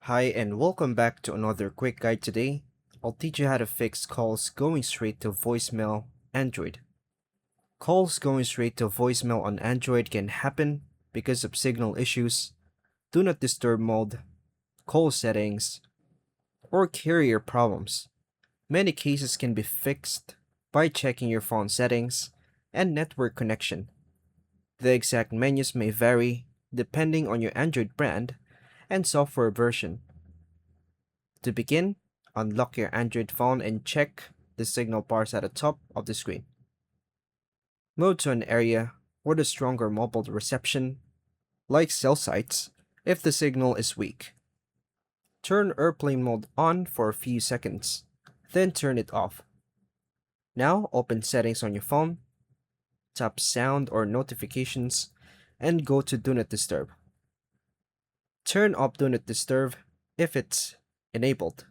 Hi and welcome back to another quick guide today. I'll teach you how to fix calls going straight to voicemail Android. Calls going straight to voicemail on Android can happen because of signal issues, do not disturb mode, call settings, or carrier problems. Many cases can be fixed by checking your phone settings and network connection. The exact menus may vary depending on your Android brand and software version. To begin, unlock your Android phone and check the signal bars at the top of the screen. Move to an area with a stronger mobile reception, like cell sites, if the signal is weak. Turn airplane mode on for a few seconds, then turn it off. Now open settings on your phone, tap sound or notifications, and go to Do Not Disturb. Turn off Do Not Disturb if it's enabled.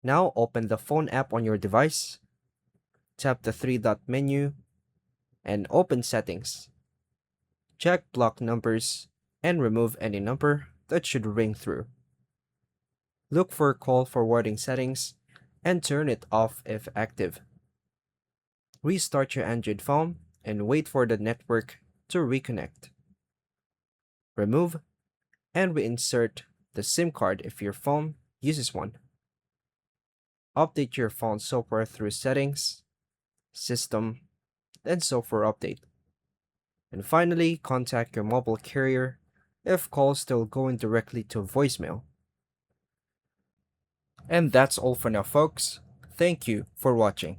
Now open the phone app on your device, tap the three-dot menu, and open Settings. Check block numbers and remove any number that should ring through. Look for call forwarding settings and turn it off if active. Restart your Android phone and wait for the network to reconnect. Remove and reinsert the SIM card if your phone uses one. Update your phone software through Settings, System, and Software Update. And finally, contact your mobile carrier if calls still going directly to voicemail. And that's all for now, folks. Thank you for watching.